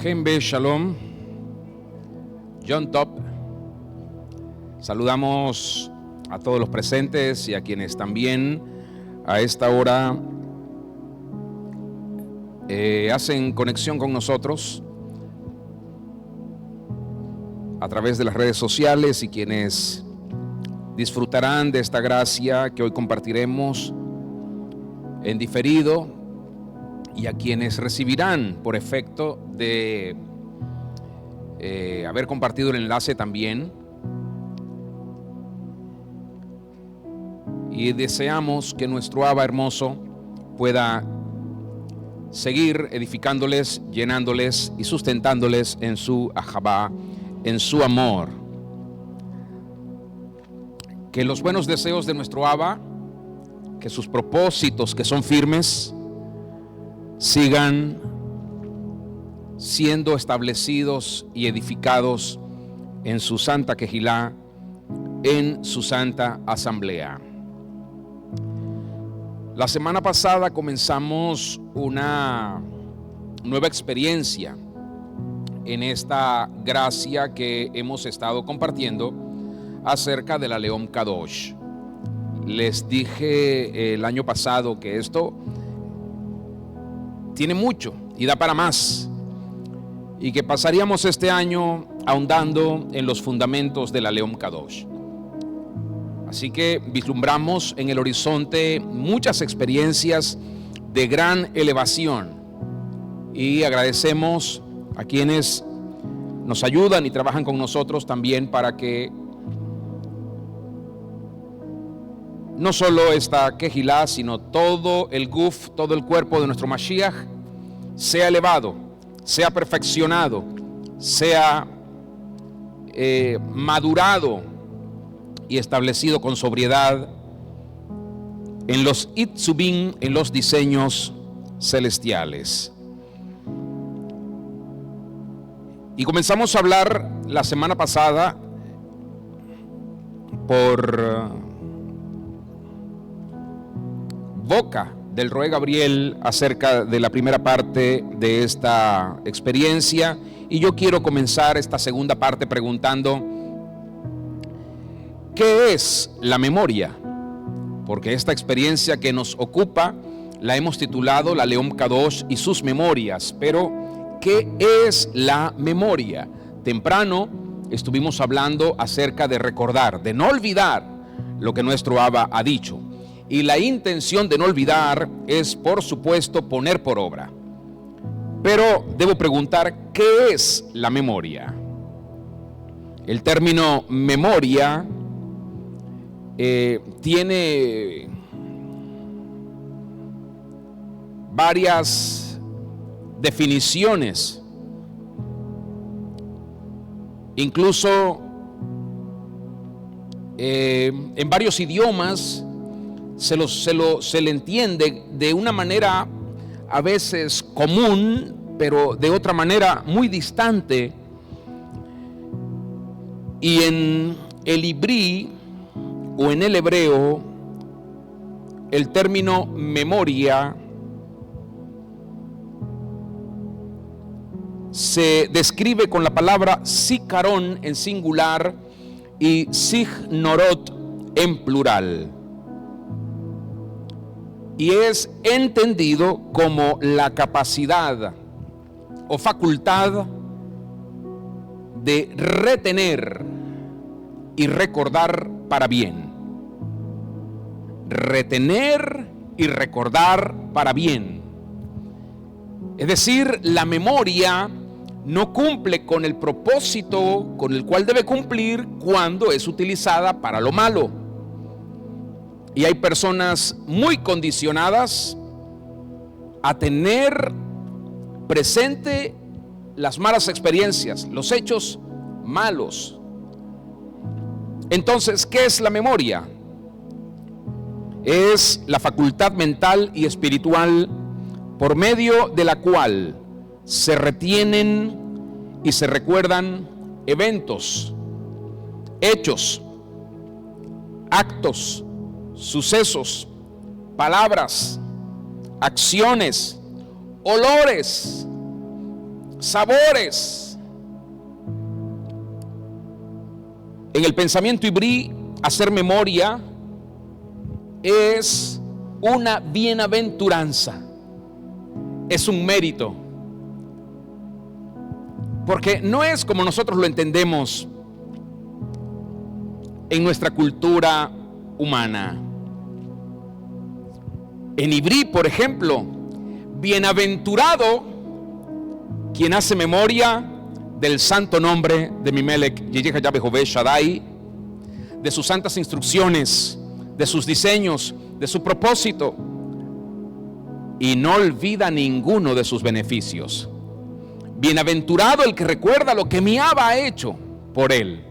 Genbe Shalom, John Top. Saludamos a todos los presentes y a quienes también a esta hora hacen conexión con nosotros a través de las redes sociales y quienes disfrutarán de esta gracia que hoy compartiremos en diferido, y a quienes recibirán por efecto de haber compartido el enlace también. Y deseamos que nuestro Abba hermoso pueda seguir edificándoles, llenándoles y sustentándoles en su ahabá, en su amor. Que los buenos deseos de nuestro Abba, que sus propósitos que son firmes, sigan siendo establecidos y edificados en su santa Kehilá, en su santa asamblea. La semana pasada comenzamos una nueva experiencia en esta gracia que hemos estado compartiendo acerca de la León Kadosh. Les dije el año pasado que esto tiene mucho y da para más, y que pasaríamos este año ahondando en los fundamentos de la León Kadosh. Así que vislumbramos en el horizonte muchas experiencias de gran elevación, y agradecemos a quienes nos ayudan y trabajan con nosotros también para que no solo esta Kehilá, sino todo el Guf, todo el cuerpo de nuestro Mashiach sea elevado, sea perfeccionado, sea madurado y establecido con sobriedad en los Itzubim, en los diseños celestiales. Y comenzamos a hablar la semana pasada por boca del Roé Gabriel acerca de la primera parte de esta experiencia, y yo quiero comenzar esta segunda parte preguntando: ¿qué es la memoria? Porque esta experiencia que nos ocupa la hemos titulado la León Kadosh y sus memorias. Pero ¿qué es la memoria? Temprano estuvimos hablando acerca de recordar, de no olvidar lo que nuestro Abba ha dicho. Y la intención de no olvidar es, por supuesto, poner por obra. Pero debo preguntar, ¿qué es la memoria? El término memoria tiene varias definiciones. Incluso en varios idiomas se le entiende de una manera a veces común, pero de otra manera muy distante. Y en el ibrí o en el hebreo, el término memoria se describe con la palabra zikaron en singular y zihnorot en plural. Y es entendido como la capacidad o facultad de retener y recordar para bien. Retener y recordar para bien. Es decir, la memoria no cumple con el propósito con el cual debe cumplir cuando es utilizada para lo malo. Y hay personas muy condicionadas a tener presente las malas experiencias, los hechos malos. Entonces, ¿qué es la memoria? Es la facultad mental y espiritual por medio de la cual se retienen y se recuerdan eventos, hechos, actos, sucesos, palabras, acciones, olores, sabores. En el pensamiento ibrí, hacer memoria es una bienaventuranza, es un mérito, porque no es como nosotros lo entendemos en nuestra cultura humana. En ibrí, por ejemplo, bienaventurado quien hace memoria del santo nombre de Mimelech Yeyeja Yahweh Shaddai, de sus santas instrucciones, de sus diseños, de su propósito, y no olvida ninguno de sus beneficios. Bienaventurado el que recuerda lo que mi Abba ha hecho por él.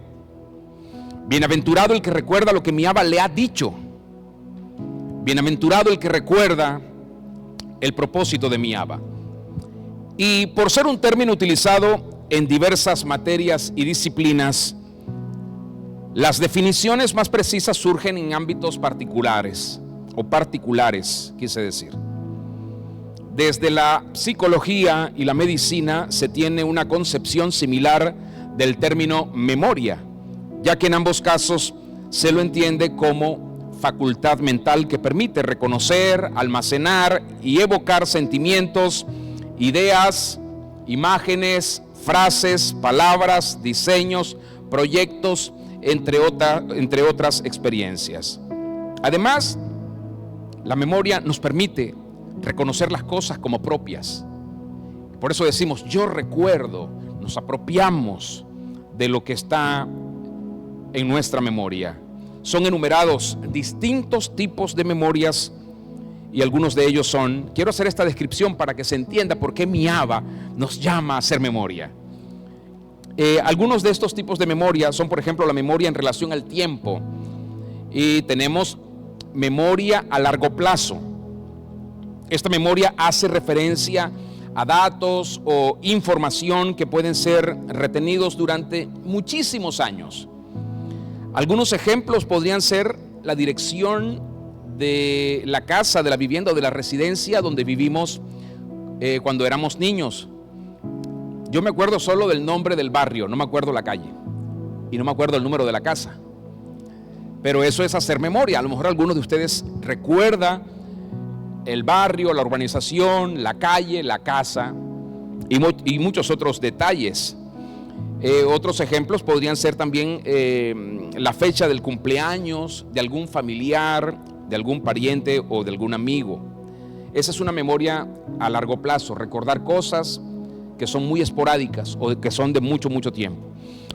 Bienaventurado el que recuerda lo que mi Abba le ha dicho. Bienaventurado el que recuerda el propósito de mi Abba. Y por ser un término utilizado en diversas materias y disciplinas, las definiciones más precisas surgen en ámbitos particulares, quise decir. Desde la psicología y la medicina se tiene una concepción similar del término memoria, ya que en ambos casos se lo entiende como facultad mental que permite reconocer, almacenar y evocar sentimientos, ideas, imágenes, frases, palabras, diseños, proyectos, entre otras experiencias. Además, la memoria nos permite reconocer las cosas como propias. Por eso decimos, yo recuerdo, nos apropiamos de lo que está en nuestra memoria. Son enumerados distintos tipos de memorias y algunos de ellos son, quiero hacer esta descripción para que se entienda por qué mi Abba nos llama a hacer memoria. Algunos de estos tipos de memoria son, por ejemplo, la memoria en relación al tiempo, y tenemos memoria a largo plazo. Esta memoria hace referencia a datos o información que pueden ser retenidos durante muchísimos años. Algunos ejemplos podrían ser la dirección de la casa, de la vivienda o de la residencia donde vivimos cuando éramos niños. Yo me acuerdo solo del nombre del barrio, no me acuerdo la calle y no me acuerdo el número de la casa. Pero eso es hacer memoria. A lo mejor algunos de ustedes recuerda el barrio, la urbanización, la calle, la casa y muchos otros detalles. Otros ejemplos podrían ser también la fecha del cumpleaños de algún familiar, de algún pariente o de algún amigo. Esa es una memoria a largo plazo, recordar cosas que son muy esporádicas o que son de mucho tiempo.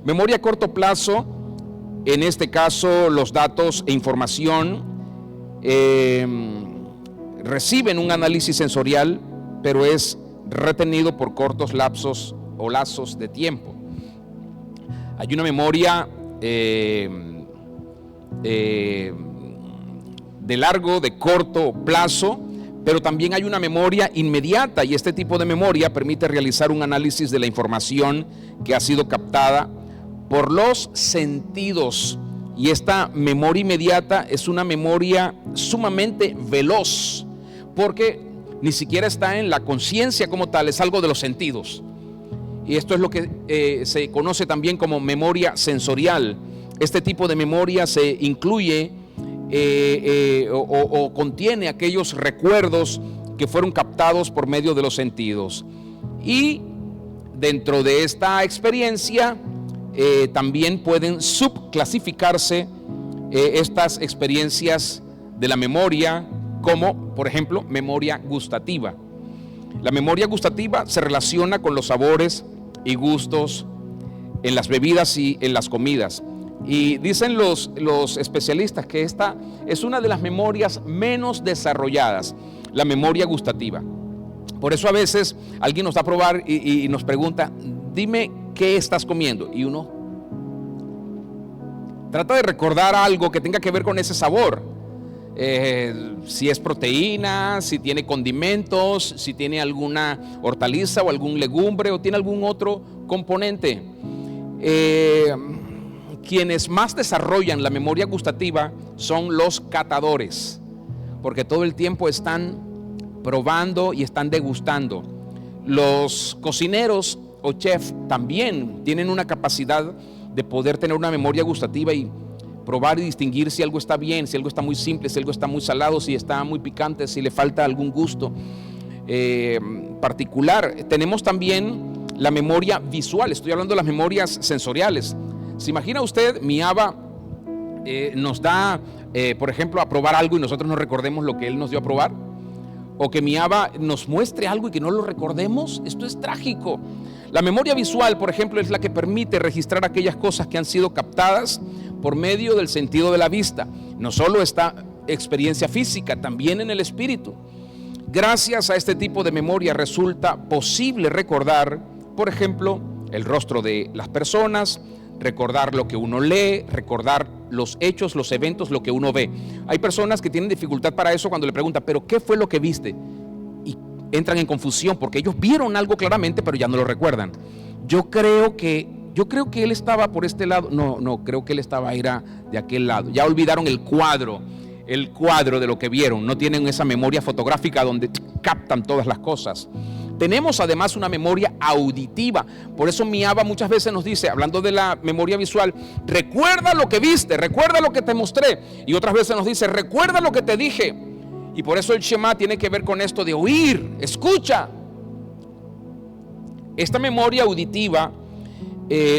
Memoria a corto plazo, en este caso los datos e información reciben un análisis sensorial, pero es retenido por cortos lapsos o lazos de tiempo. Hay una memoria de largo, de corto plazo, pero también hay una memoria inmediata, y este tipo de memoria permite realizar un análisis de la información que ha sido captada por los sentidos. Y esta memoria inmediata es una memoria sumamente veloz, porque ni siquiera está en la conciencia como tal, es algo de los sentidos. Y esto es lo que se conoce también como memoria sensorial. Este tipo de memoria se incluye o contiene aquellos recuerdos que fueron captados por medio de los sentidos. Y dentro de esta experiencia también pueden subclasificarse estas experiencias de la memoria, como por ejemplo memoria gustativa. La memoria gustativa se relaciona con los sabores y gustos en las bebidas y en las comidas. Y dicen los especialistas que esta es una de las memorias menos desarrolladas, la memoria gustativa. Por eso a veces alguien nos da a probar y nos pregunta, dime qué estás comiendo. Y uno trata de recordar algo que tenga que ver con ese sabor. Si es proteína, si tiene condimentos, si tiene alguna hortaliza o algún legumbre o tiene algún otro componente. Quienes más desarrollan la memoria gustativa son los catadores, porque todo el tiempo están probando y están degustando. Los cocineros o chefs también tienen una capacidad de poder tener una memoria gustativa y probar y distinguir si algo está bien, si algo está muy simple, si algo está muy salado, si está muy picante, si le falta algún gusto particular. Tenemos también la memoria visual, estoy hablando de las memorias sensoriales. ¿Se imagina usted, mi Abba nos da, por ejemplo, a probar algo y nosotros no recordemos lo que Él nos dio a probar? O que mi Abba nos muestre algo y que no lo recordemos. Esto es trágico. La memoria visual, por ejemplo, es la que permite registrar aquellas cosas que han sido captadas por medio del sentido de la vista. No solo esta experiencia física, también en el espíritu. Gracias a este tipo de memoria resulta posible recordar, por ejemplo, el rostro de las personas, recordar lo que uno lee, recordar los hechos, los eventos, lo que uno ve. Hay personas que tienen dificultad para eso cuando le preguntan, ¿pero qué fue lo que viste? Y entran en confusión porque ellos vieron algo claramente, pero ya no lo recuerdan. Yo creo que él estaba por este lado. No, creo que él estaba de aquel lado. Ya olvidaron el cuadro de lo que vieron. No tienen esa memoria fotográfica donde captan todas las cosas. Tenemos además una memoria auditiva. Por eso mi Abba muchas veces nos dice, hablando de la memoria visual, recuerda lo que viste, recuerda lo que te mostré. Y otras veces nos dice, recuerda lo que te dije. Y por eso el Shema tiene que ver con esto de oír, escucha. Esta memoria auditiva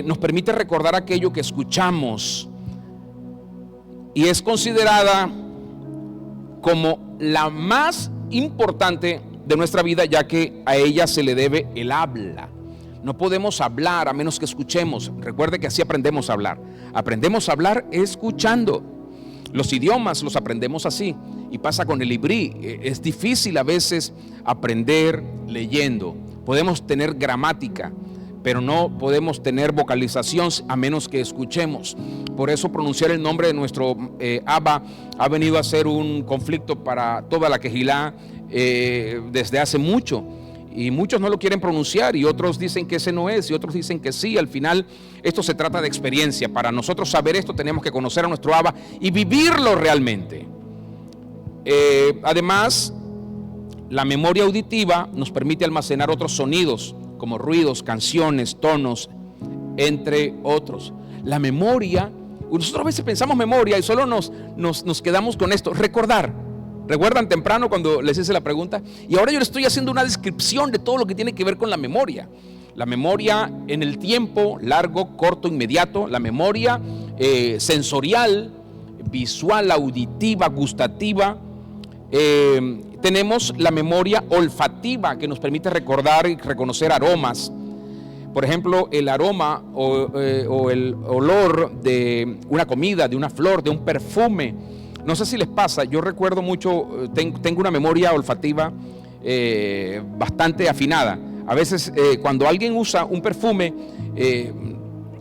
nos permite recordar aquello que escuchamos y es considerada como la más importante de nuestra vida, ya que a ella se le debe el habla. No podemos hablar a menos que escuchemos. Recuerde que así aprendemos a hablar. Aprendemos a hablar escuchando. Los idiomas los aprendemos así. Y pasa con el ibrí. Es difícil a veces aprender leyendo. Podemos tener gramática, pero no podemos tener vocalización a menos que escuchemos. Por eso pronunciar el nombre de nuestro Abba ha venido a ser un conflicto para toda la Quejilá desde hace mucho. Y muchos no lo quieren pronunciar y otros dicen que ese no es y otros dicen que sí. Al final esto se trata de experiencia. Para nosotros saber esto tenemos que conocer a nuestro Abba y vivirlo realmente. Además, la memoria auditiva nos permite almacenar otros sonidos como ruidos, canciones, tonos, entre otros. La memoria, nosotros a veces pensamos memoria y solo nos quedamos con esto, recordar. ¿Recuerdan temprano cuando les hice la pregunta? Y ahora yo les estoy haciendo una descripción de todo lo que tiene que ver con la memoria. La memoria en el tiempo, largo, corto, inmediato. La memoria sensorial, visual, auditiva, gustativa. Tenemos la memoria olfativa que nos permite recordar y reconocer aromas. Por ejemplo, el aroma o el olor de una comida, de una flor, de un perfume. No sé si les pasa, yo recuerdo mucho, tengo una memoria olfativa bastante afinada. A veces cuando alguien usa un perfume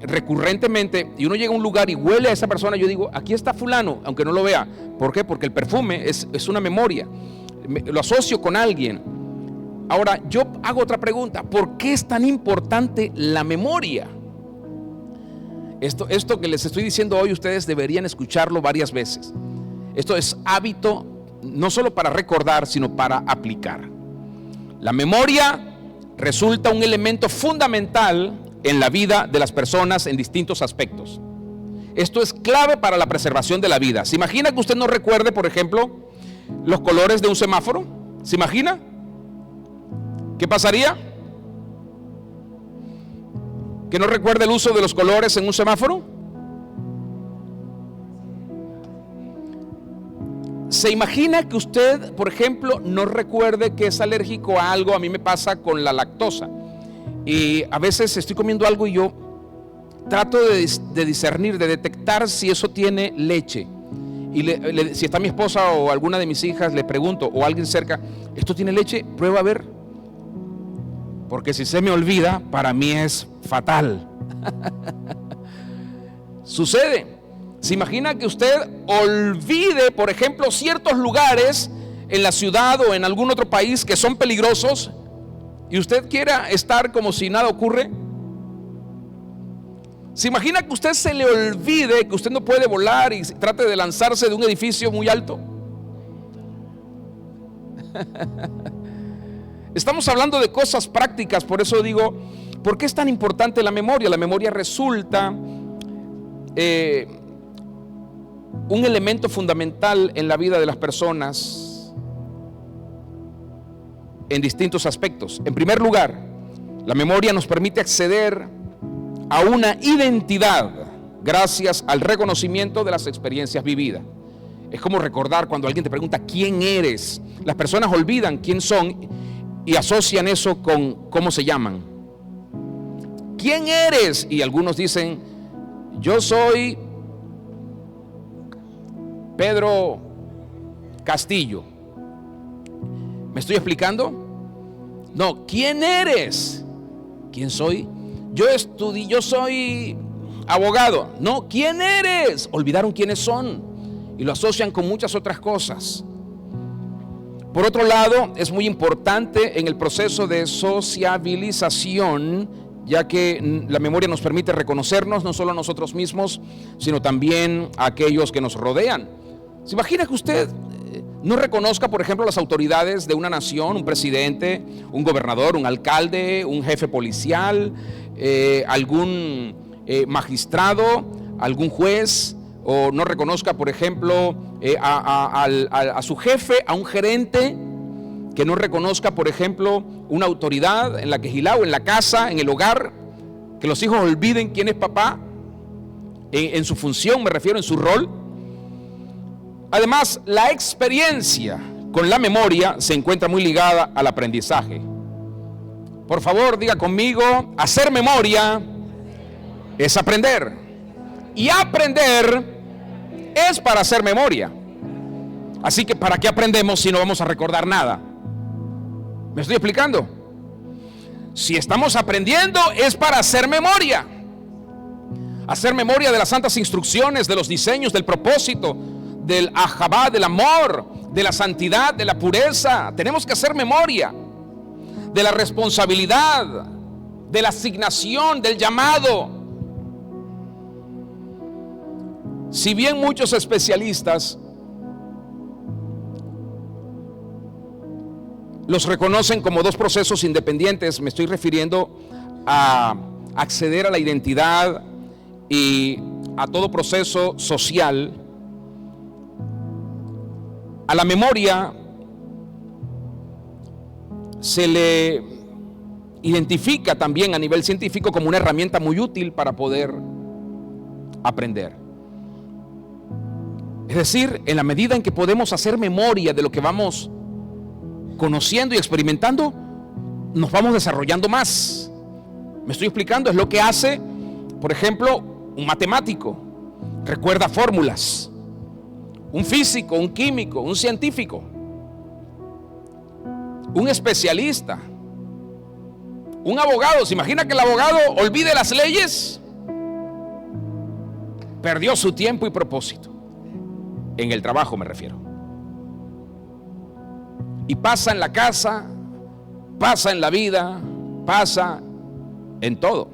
recurrentemente y uno llega a un lugar y huele a esa persona, yo digo, aquí está fulano, aunque no lo vea. ¿Por qué? Porque el perfume es una memoria. Lo asocio con alguien. Ahora, yo hago otra pregunta. ¿Por qué es tan importante la memoria? Esto que les estoy diciendo hoy, ustedes deberían escucharlo varias veces. Esto es hábito no solo para recordar, sino para aplicar. La memoria resulta un elemento fundamental en la vida de las personas en distintos aspectos. Esto es clave para la preservación de la vida. ¿Se imagina que usted no recuerde, por ejemplo, los colores de un semáforo? ¿Se imagina? ¿Qué pasaría? ¿Que no recuerde el uso de los colores en un semáforo? ¿Se imagina que usted, por ejemplo, no recuerde que es alérgico a algo? A mí me pasa con la lactosa. Y a veces estoy comiendo algo y yo trato de discernir, de detectar si eso tiene leche. Y si está mi esposa o alguna de mis hijas, le pregunto, o alguien cerca, ¿esto tiene leche? Prueba a ver. Porque si se me olvida, para mí es fatal. Sucede. ¿Se imagina que usted olvide, por ejemplo, ciertos lugares en la ciudad o en algún otro país que son peligrosos y usted quiera estar como si nada ocurre? ¿Se imagina que usted se le olvide que usted no puede volar y trate de lanzarse de un edificio muy alto? Estamos hablando de cosas prácticas, por eso digo, ¿por qué es tan importante la memoria? La memoria resulta un elemento fundamental en la vida de las personas en distintos aspectos. En primer lugar, la memoria nos permite acceder a una identidad gracias al reconocimiento de las experiencias vividas. Es como recordar cuando alguien te pregunta ¿quién eres? Las personas olvidan quién son y asocian eso con cómo se llaman. ¿Quién eres? Y algunos dicen, yo soy Pedro Castillo. ¿Me estoy explicando? No, ¿quién eres? ¿Quién soy? Yo soy abogado. No, ¿quién eres? Olvidaron quiénes son y lo asocian con muchas otras cosas. Por otro lado, es muy importante en el proceso de sociabilización, ya que la memoria nos permite reconocernos no solo a nosotros mismos, sino también a aquellos que nos rodean. ¿Se imagina que usted no reconozca, por ejemplo, las autoridades de una nación, un presidente, un gobernador, un alcalde, un jefe policial, algún magistrado, algún juez, o no reconozca, por ejemplo, a su jefe, a un gerente, que no reconozca, por ejemplo, una autoridad en la quejilá, en la casa, en el hogar, que los hijos olviden quién es papá, en su función, me refiero, en su rol? Además, la experiencia con la memoria se encuentra muy ligada al aprendizaje. Por favor, diga conmigo, hacer memoria es aprender. Y aprender es para hacer memoria. Así que ¿para qué aprendemos si no vamos a recordar nada? ¿Me estoy explicando? Si estamos aprendiendo es para hacer memoria. Hacer memoria de las santas instrucciones, de los diseños, del propósito, del ahabá, del amor, de la santidad, de la pureza. Tenemos que hacer memoria de la responsabilidad, de la asignación, del llamado. Si bien muchos especialistas los reconocen como dos procesos independientes, me estoy refiriendo a acceder a la identidad y a todo proceso social. A la memoria se le identifica también a nivel científico como una herramienta muy útil para poder aprender. Es decir, en la medida en que podemos hacer memoria de lo que vamos conociendo y experimentando, nos vamos desarrollando más. ¿Me estoy explicando? Es lo que hace, por ejemplo, un matemático. Recuerda fórmulas. Un físico, un químico, un científico, un especialista, un abogado. ¿Se imagina que el abogado olvide las leyes? Perdió su tiempo y propósito. En el trabajo me refiero. Y pasa en la casa, pasa en la vida, pasa en todo.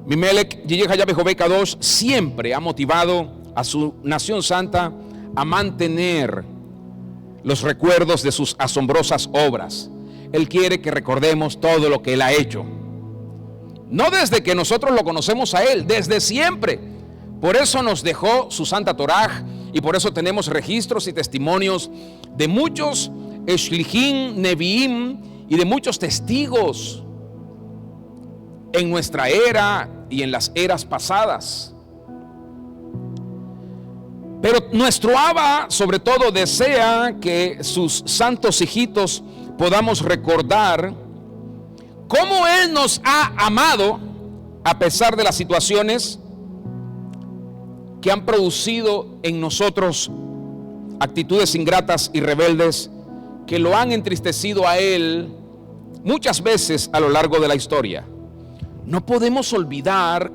Mimelech Yiyeh Yahweh Kadosh siempre ha motivado a su nación santa a mantener los recuerdos de sus asombrosas obras. Él quiere que recordemos todo lo que Él ha hecho. No desde que nosotros lo conocemos a Él, desde siempre. Por eso nos dejó su Santa Torah y por eso tenemos registros y testimonios de muchos Shlichim, Neviim y de muchos testigos en nuestra era y en las eras pasadas. Pero nuestro Abba sobre todo desea que sus santos hijitos podamos recordar cómo Él nos ha amado a pesar de las situaciones que han producido en nosotros actitudes ingratas y rebeldes que lo han entristecido a Él muchas veces a lo largo de la historia. No podemos olvidar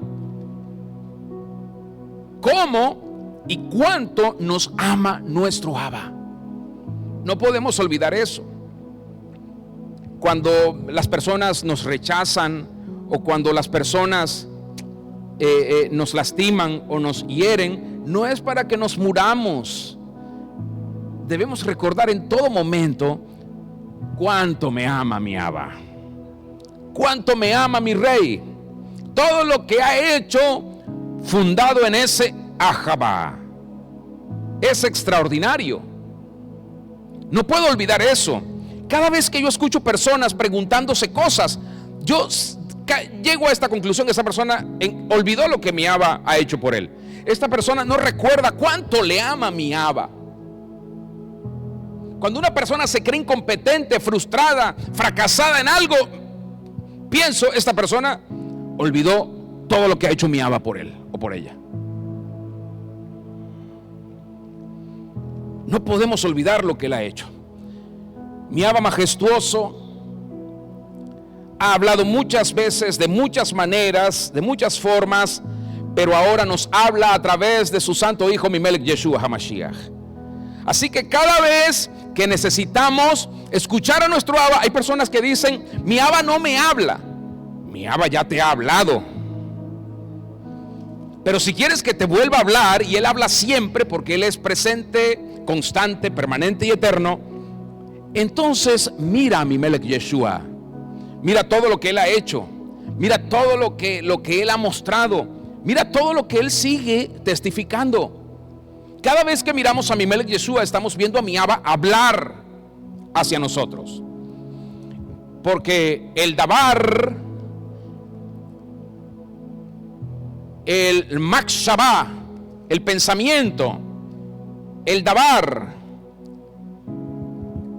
cómo y cuánto nos ama nuestro Abba. No podemos olvidar eso. Cuando las personas nos rechazan o cuando las personas nos lastiman o nos hieren, no es para que nos muramos. Debemos recordar en todo momento cuánto me ama mi Abba, cuánto me ama mi Rey, todo lo que ha hecho fundado en ese Ahava es extraordinario. No puedo olvidar eso. Cada vez que yo escucho personas preguntándose cosas, yo llego a esta conclusión: esa persona olvidó lo que mi Abba ha hecho por él. Esta persona no recuerda cuánto le ama mi Abba. Cuando una persona se cree incompetente, frustrada, fracasada en algo, pienso, esta persona olvidó todo lo que ha hecho mi Abba por él o por ella. No podemos olvidar lo que Él ha hecho. Mi Abba majestuoso ha hablado muchas veces, de muchas maneras, de muchas formas, pero ahora nos habla a través de su santo Hijo Mimelech Yeshua HaMashiach. Así que cada vez que necesitamos escuchar a nuestro Abba, hay personas que dicen: mi Abba no me habla. Mi Abba ya te ha hablado. Pero si quieres que te vuelva a hablar, y Él habla siempre porque Él es presente, constante, permanente y eterno, entonces mira a Mimelech Yeshua, mira todo lo que Él ha hecho, mira todo lo que Él ha mostrado, mira todo lo que Él sigue testificando. Cada vez que miramos a Mimelech Yeshua, estamos viendo a mi Abba hablar hacia nosotros, porque el Dabar, el Makshaba, el pensamiento, el Dabar,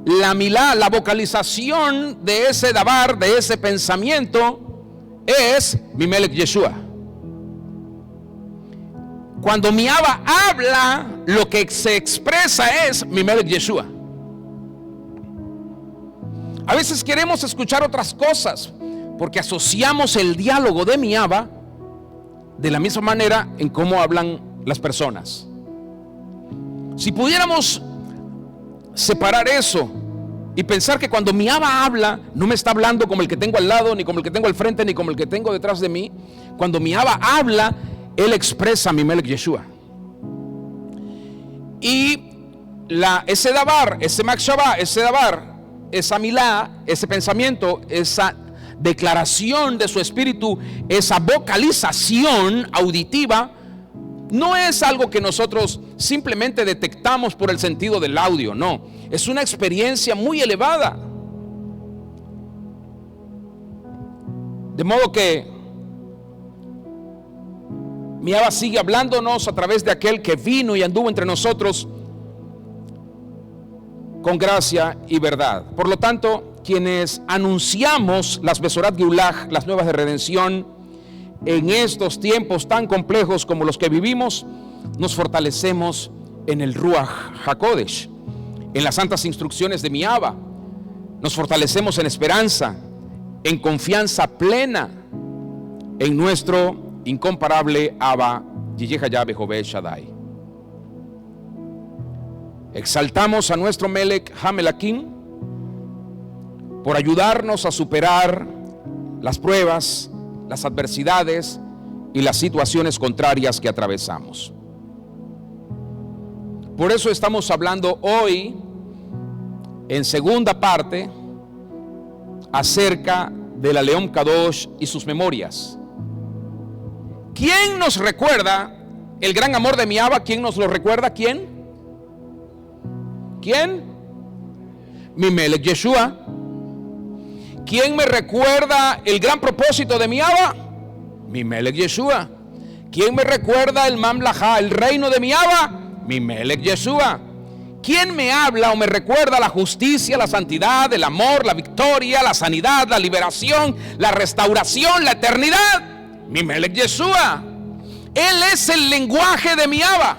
la milá, la vocalización de ese Dabar, de ese pensamiento, es Mimelech Yeshua. Cuando mi Abba habla, lo que se expresa es Mimelech Yeshua. A veces queremos escuchar otras cosas porque asociamos el diálogo de mi Abba de la misma manera en cómo hablan las personas. Si pudiéramos separar eso y pensar que cuando mi Abba habla, no me está hablando como el que tengo al lado, ni como el que tengo al frente, ni como el que tengo detrás de mí. Cuando mi Abba habla, Él expresa Mimelech Yeshua. Y ese Dabar, ese Makshaba, ese Dabar, esa milá, ese pensamiento, esa declaración de su espíritu, esa vocalización auditiva, no es algo que nosotros simplemente detectamos por el sentido del audio, no, es una experiencia muy elevada. De modo que mi Abba sigue hablándonos a través de aquel que vino y anduvo entre nosotros con gracia y verdad. Por lo tanto, quienes anunciamos las Besorat Geulah, las nuevas de redención, en estos tiempos tan complejos como los que vivimos, nos fortalecemos en el Ruach HaKodesh, en las santas instrucciones de mi Abba. Nos fortalecemos en esperanza, en confianza plena en nuestro incomparable Abba Yiyeh Yahweh Shaddai. Exaltamos a nuestro Melech HaMelakim por ayudarnos a superar las pruebas, las adversidades y las situaciones contrarias que atravesamos. Por eso estamos hablando hoy, en segunda parte, acerca de la León Kadosh y sus memorias. ¿Quién nos recuerda el gran amor de mi Abba? ¿Quién nos lo recuerda? ¿Quién? ¿Quién? Mi Melech Yeshua. ¿Quién me recuerda el gran propósito de mi Abba? Mi Melech Yeshua. ¿Quién me recuerda el Mamlajá, el reino de mi Abba? Mi Melech Yeshua. ¿Quién me habla o me recuerda la justicia, la santidad, el amor, la victoria, la sanidad, la liberación, la restauración, la eternidad? Mi Melech Yeshua. Él es el lenguaje de mi Abba.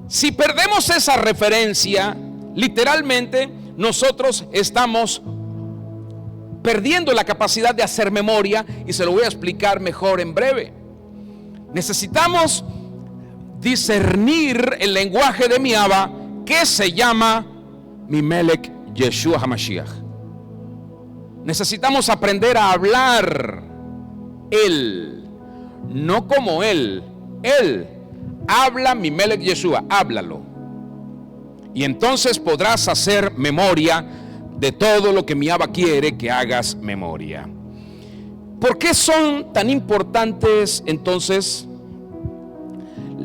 Si perdemos esa referencia, literalmente nosotros estamos perdiendo la capacidad de hacer memoria, y se lo voy a explicar mejor en breve. Necesitamos discernir el lenguaje de mi Abba, que se llama mi Melech Yeshua HaMashiach. Necesitamos aprender a hablar Él, no como Él. Él habla mi Melech Yeshua, háblalo. Y entonces podrás hacer memoria de todo lo que mi Abba quiere que hagas memoria. ¿Por qué son tan importantes entonces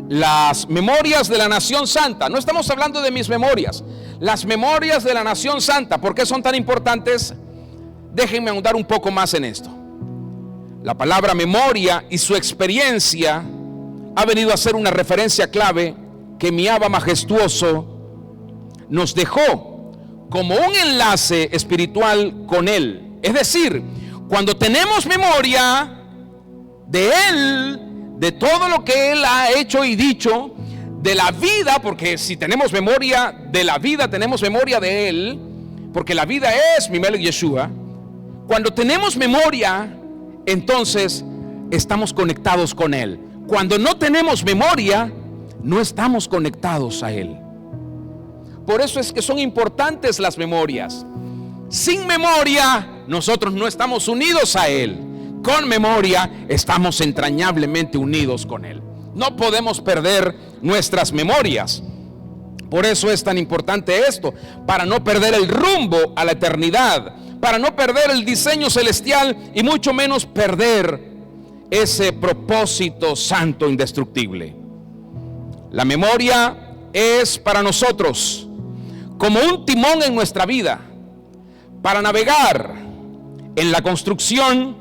las memorias de la nación santa? No estamos hablando de mis memorias, las memorias de la nación santa. ¿Por qué son tan importantes? Déjenme ahondar un poco más en esto. La palabra memoria y su experiencia ha venido a ser una referencia clave que mi Abba majestuoso nos dejó como un enlace espiritual con Él. Es decir, cuando tenemos memoria de Él, de todo lo que Él ha hecho y dicho, de la vida, porque si tenemos memoria de la vida, tenemos memoria de Él, porque la vida es mi Melech Yeshua. Cuando tenemos memoria, entonces estamos conectados con Él. Cuando no tenemos memoria, no estamos conectados a Él. Por eso es que son importantes las memorias. Sin memoria, nosotros no estamos unidos a Él. Con memoria, estamos entrañablemente unidos con Él. No podemos perder nuestras memorias. Por eso es tan importante esto, para no perder el rumbo a la eternidad, para no perder el diseño celestial y mucho menos perder ese propósito santo indestructible. La memoria es para nosotros como un timón en nuestra vida, para navegar en la construcción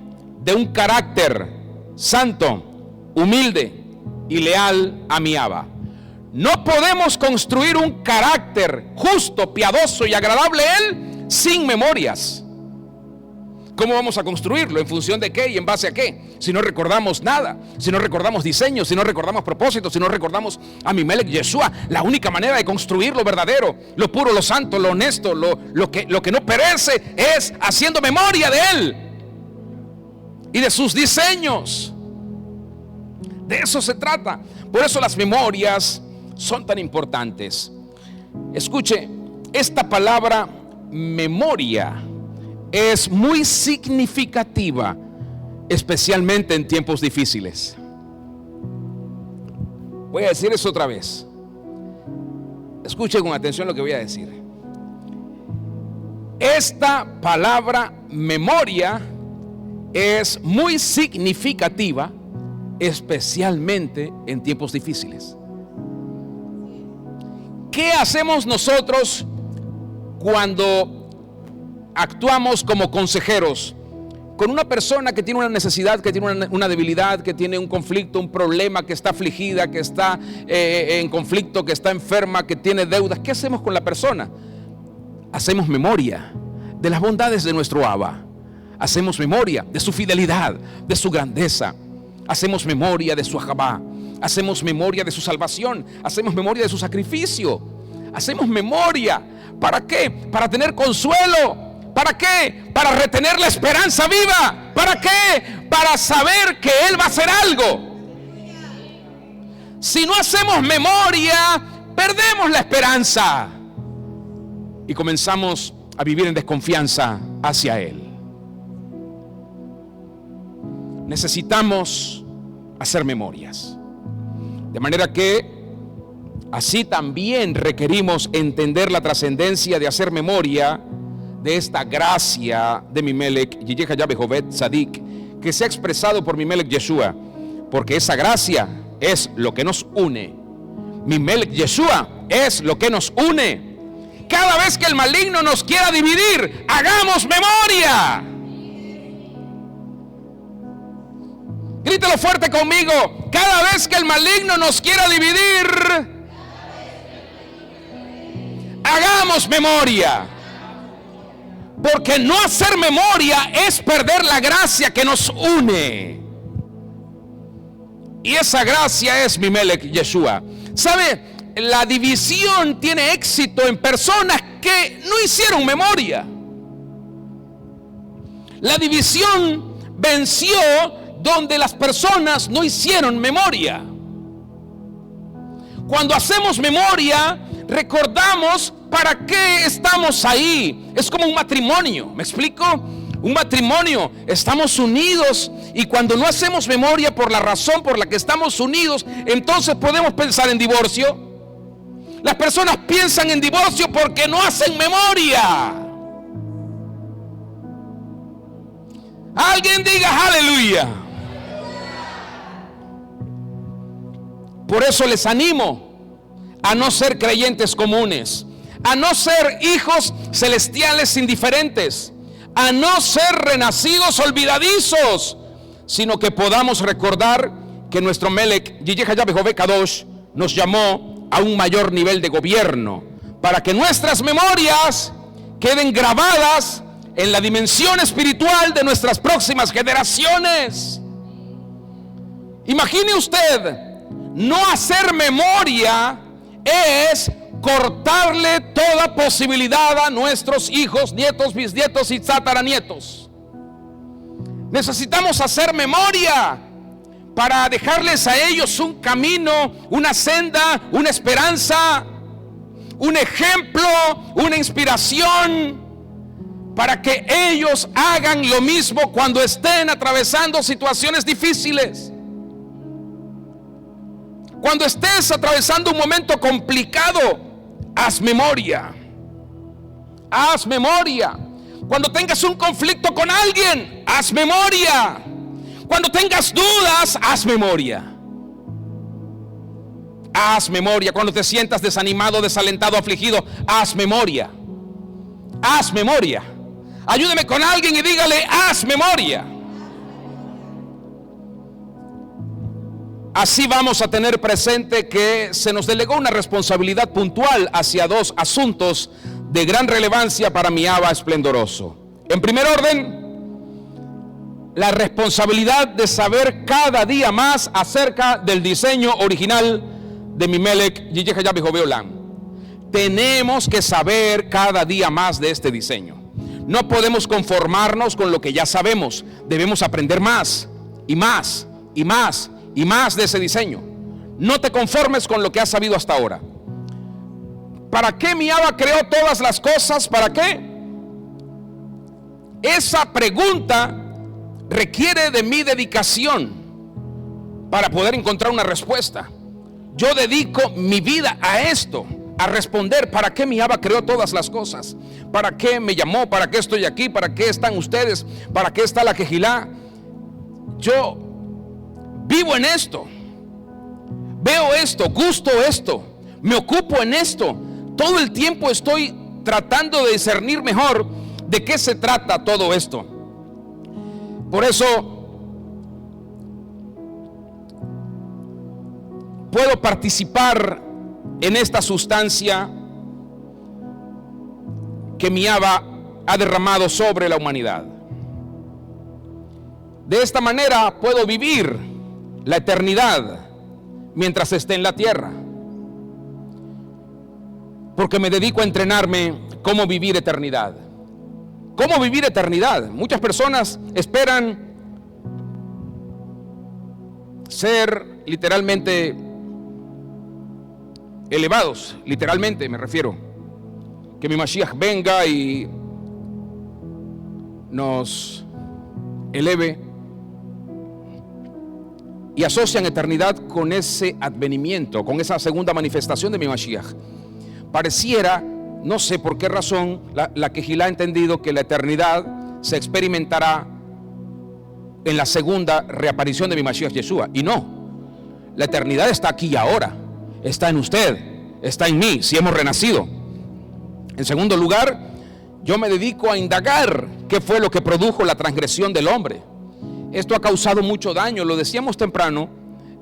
de un carácter santo, humilde y leal a mi Abba. No podemos construir un carácter justo, piadoso y agradable a Él sin memorias. ¿Cómo vamos a construirlo? ¿En función de qué y en base a qué? Si no recordamos nada, si no recordamos diseños, si no recordamos propósitos, si no recordamos a mi Melech Yeshua. La única manera de construir lo verdadero, lo puro, lo santo, lo honesto, lo que no perece, es haciendo memoria de Él y de sus diseños. De eso se trata. Por eso las memorias son tan importantes. Escuche, esta palabra memoria es muy significativa, especialmente en tiempos difíciles. Voy a decir eso otra vez. Escuche con atención lo que voy a decir. Esta palabra memoria es muy significativa, especialmente en tiempos difíciles. ¿Qué hacemos nosotros cuando actuamos como consejeros con una persona que tiene una necesidad, que tiene una debilidad, que tiene un conflicto, un problema, que está afligida, que está en conflicto, que está enferma, que tiene deudas? ¿Qué hacemos con la persona? Hacemos memoria de las bondades de nuestro Abba. Hacemos memoria de su fidelidad, de su grandeza. Hacemos memoria de su Ajabá. Hacemos memoria de su salvación. Hacemos memoria de su sacrificio. Hacemos memoria. ¿Para qué? Para tener consuelo. ¿Para qué? Para retener la esperanza viva. ¿Para qué? Para saber que Él va a hacer algo. Si no hacemos memoria, perdemos la esperanza y comenzamos a vivir en desconfianza hacia Él. necesitamos hacer memorias. De manera que así también requerimos entender la trascendencia de hacer memoria de esta gracia de Mimelech Yiyeh Bejovet Tzadik, que se ha expresado por Mimelech Yeshua, porque esa gracia es lo que nos une. Mimelech Yeshua es lo que nos une. Cada vez que el maligno nos quiera dividir, hagamos memoria. Grítalo fuerte conmigo. Cada vez que el maligno nos quiera dividir, hagamos memoria. Porque no hacer memoria es perder la gracia que nos une. Y esa gracia es Mimelech Yeshua. ¿Sabe? La división tiene éxito en personas que no hicieron memoria. La división venció donde las personas no hicieron memoria. Cuando hacemos memoria, recordamos para qué estamos ahí. Es como un matrimonio, ¿me explico? Un matrimonio, estamos unidos, y cuando no hacemos memoria por la razón por la que estamos unidos, entonces podemos pensar en divorcio. Las personas piensan en divorcio porque no hacen memoria. Alguien diga aleluya. Por eso les animo a no ser creyentes comunes, a no ser hijos celestiales indiferentes, a no ser renacidos olvidadizos, sino que podamos recordar que nuestro Melech Yiyeh Bejovet Kadosh nos llamó a un mayor nivel de gobierno, para que nuestras memorias queden grabadas en la dimensión espiritual de nuestras próximas generaciones. Imagine usted, no hacer memoria es cortarle toda posibilidad a nuestros hijos, nietos, bisnietos y tataranietos. Necesitamos hacer memoria para dejarles a ellos un camino, una senda, una esperanza, un ejemplo, una inspiración, para que ellos hagan lo mismo cuando estén atravesando situaciones difíciles. Cuando estés atravesando un momento complicado, haz memoria. Haz memoria. Cuando tengas un conflicto con alguien, haz memoria. Cuando tengas dudas, haz memoria. Haz memoria. Cuando te sientas desanimado, desalentado, afligido, haz memoria. Haz memoria. Ayúdeme con alguien y dígale, haz memoria. Así vamos a tener presente que se nos delegó una responsabilidad puntual hacia dos asuntos de gran relevancia para mi Abba esplendoroso. En primer orden, la responsabilidad de saber cada día más acerca del diseño original de Mimelech Yiyeh Bejovet Olam. Tenemos que saber cada día más de este diseño. No podemos conformarnos con lo que ya sabemos. Debemos aprender más y más y más y más de ese diseño. No te conformes con lo que has sabido hasta ahora. ¿Para qué mi Abba creó todas las cosas? ¿Para qué? Esa pregunta requiere de mi dedicación para poder encontrar una respuesta. Yo dedico mi vida a esto, a responder para qué mi Abba creó todas las cosas, para qué me llamó, para qué estoy aquí, para qué están ustedes, para qué está la Quejilá. Yo vivo en esto, veo esto, gusto esto, me ocupo en esto. Todo el tiempo estoy tratando de discernir mejor de qué se trata todo esto. Por eso puedo participar en esta sustancia que mi Abba ha derramado sobre la humanidad. De esta manera puedo vivir la eternidad mientras esté en la tierra, porque me dedico a entrenarme cómo vivir eternidad. ¿Cómo vivir eternidad? Muchas personas esperan ser literalmente elevados, literalmente me refiero, que mi Mashiach venga y nos eleve y asocian eternidad con ese advenimiento, con esa segunda manifestación de mi Mashiach. Pareciera, no sé por qué razón, la Kehilá ha entendido que la eternidad se experimentará en la segunda reaparición de mi Mashiach Yeshua, y no, la eternidad está aquí y ahora, está en usted, está en mí, si hemos renacido. En segundo lugar, yo me dedico a indagar qué fue lo que produjo la transgresión del hombre. Esto ha causado mucho daño, lo decíamos temprano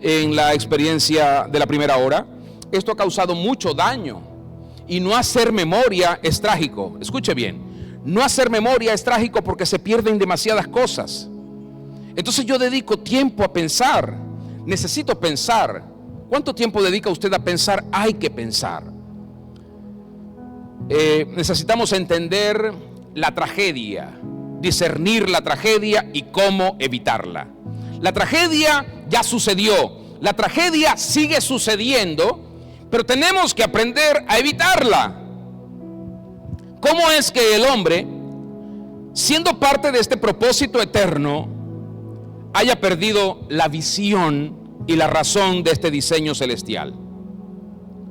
en la experiencia de la primera hora. Esto ha causado mucho daño, y no hacer memoria es trágico. Escuche bien, no hacer memoria es trágico porque se pierden demasiadas cosas. Entonces yo dedico tiempo a pensar, necesito pensar. ¿Cuánto tiempo dedica usted a pensar? Hay que pensar. Necesitamos entender la tragedia, discernir la tragedia y cómo evitarla. La tragedia ya sucedió, la tragedia sigue sucediendo, pero tenemos que aprender a evitarla. ¿Cómo es que el hombre, siendo parte de este propósito eterno, haya perdido la visión y la razón de este diseño celestial?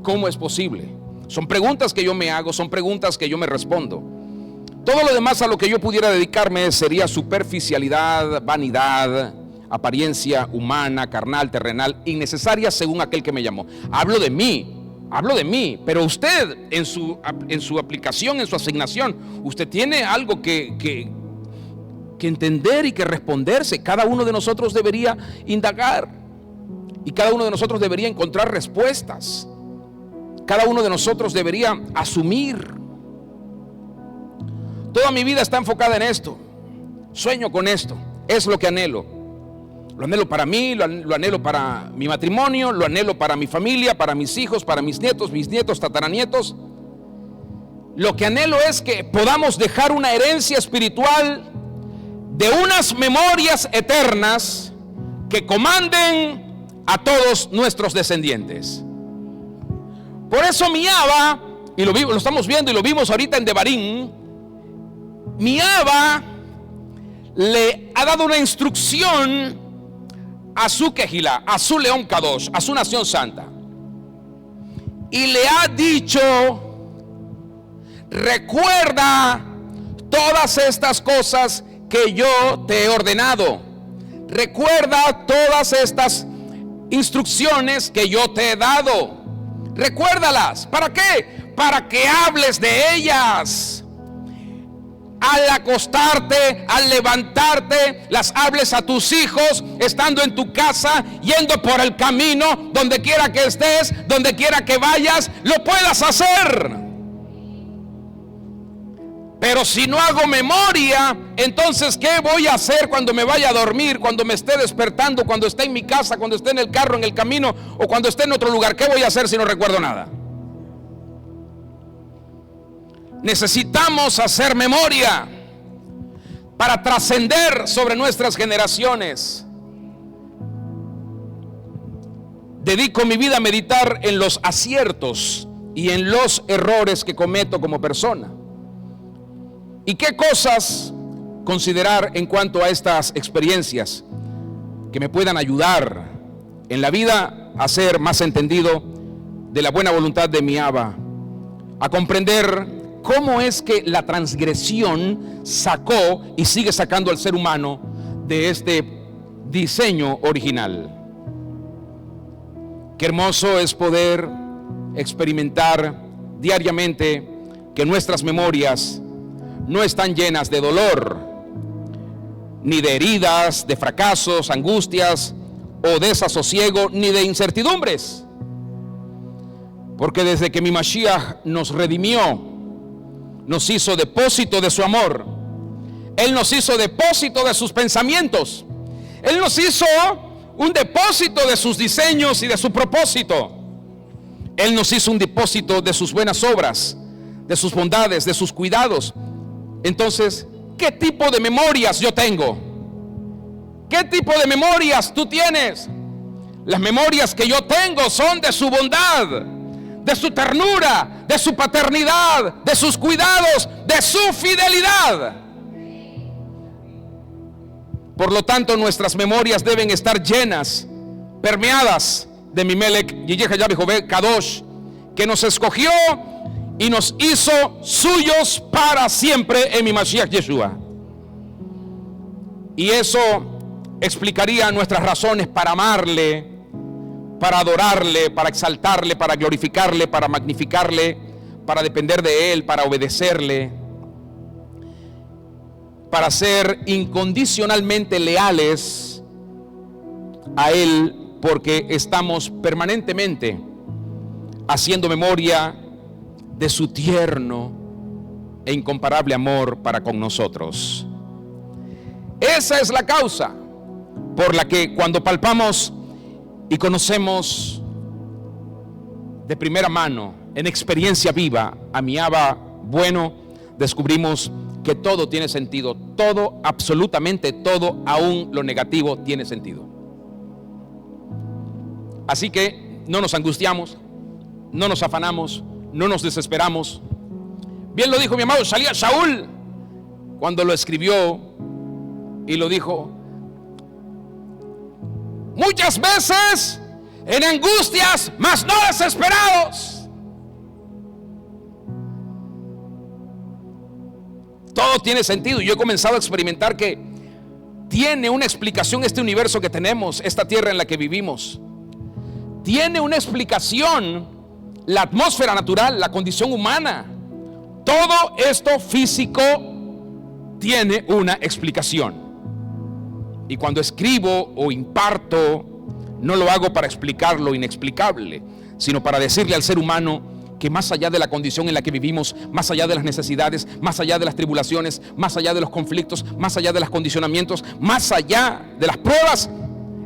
¿Cómo es posible? Son preguntas que yo me hago, son preguntas que yo me respondo. Todo lo demás a lo que yo pudiera dedicarme sería superficialidad, vanidad, apariencia humana, carnal, terrenal, innecesaria según aquel que me llamó. Hablo de mí, pero usted en su aplicación, en su asignación, usted tiene algo que entender y que responderse. Cada uno de nosotros debería indagar y cada uno de nosotros debería encontrar respuestas. Cada uno de nosotros debería asumir. Toda mi vida está enfocada en esto. Sueño con esto. Es lo que anhelo. Lo anhelo para mí, lo anhelo para mi matrimonio, lo anhelo para mi familia, para mis hijos, para mis nietos, tataranietos. Lo que anhelo es que podamos dejar una herencia espiritual de unas memorias eternas que comanden a todos nuestros descendientes. Por eso mi Abba, y lo estamos viendo y lo vimos ahorita en Devarim, mi Abba le ha dado una instrucción a su Kehilá, a su León Kadosh, a su nación santa, y le ha dicho: recuerda todas estas cosas que yo te he ordenado. Recuerda todas estas instrucciones que yo te he dado. Recuérdalas. ¿Para qué? Para que hables de ellas. Al acostarte, al levantarte, las hables a tus hijos, estando en tu casa, yendo por el camino, donde quiera que estés, donde quiera que vayas, lo puedas hacer. Pero si no hago memoria, entonces ¿qué voy a hacer cuando me vaya a dormir, cuando me esté despertando, cuando esté en mi casa, cuando esté en el carro, en el camino, o cuando esté en otro lugar? ¿Qué voy a hacer si no recuerdo nada? Necesitamos hacer memoria para trascender sobre nuestras generaciones. Dedico mi vida a meditar en los aciertos y en los errores que cometo como persona. ¿Y qué cosas considerar en cuanto a estas experiencias que me puedan ayudar en la vida a ser más entendido de la buena voluntad de mi Abba, a comprender cómo es que la transgresión sacó y sigue sacando al ser humano de este diseño original? Qué hermoso es poder experimentar diariamente que nuestras memorias no están llenas de dolor, ni de heridas, de fracasos, angustias o desasosiego, ni de incertidumbres. Porque desde que mi Mashiach nos redimió, nos hizo depósito de su amor. Él nos hizo depósito de sus pensamientos. Él nos hizo un depósito de sus diseños y de su propósito. Él nos hizo un depósito de sus buenas obras, de sus bondades, de sus cuidados. Entonces, ¿qué tipo de memorias yo tengo? ¿Qué tipo de memorias tú tienes? Las memorias que yo tengo son de su bondad, de su ternura, de su paternidad, de sus cuidados, de su fidelidad. Por lo tanto, nuestras memorias deben estar llenas permeadas de Mimelech, Yeyeja Yahweh Jové Kadosh, que nos escogió y nos hizo suyos para siempre en mi Mashiach Yeshua. Y eso explicaría nuestras razones para amarle, para adorarle, para exaltarle, para glorificarle, para magnificarle, para depender de él, para obedecerle, para ser incondicionalmente leales a él, porque estamos permanentemente haciendo memoria de su tierno e incomparable amor para con nosotros. Esa es la causa por la que cuando palpamos y conocemos de primera mano, en experiencia viva, a mi Abba bueno, descubrimos que todo tiene sentido, todo, absolutamente todo, aún lo negativo tiene sentido. Así que no nos angustiamos, no nos afanamos, no nos desesperamos. Bien lo dijo mi amado Shaul cuando lo escribió, y lo dijo: muchas veces en angustias, mas no desesperados. Todo tiene sentido. Yo he comenzado a experimentar que tiene una explicación este universo que tenemos, esta tierra en la que vivimos. Tiene una explicación la atmósfera natural, la condición humana. Todo esto físico tiene una explicación. Y cuando escribo o imparto, no lo hago para explicar lo inexplicable, sino para decirle al ser humano que más allá de la condición en la que vivimos, más allá de las necesidades, más allá de las tribulaciones, más allá de los conflictos, más allá de los condicionamientos, más allá de las pruebas,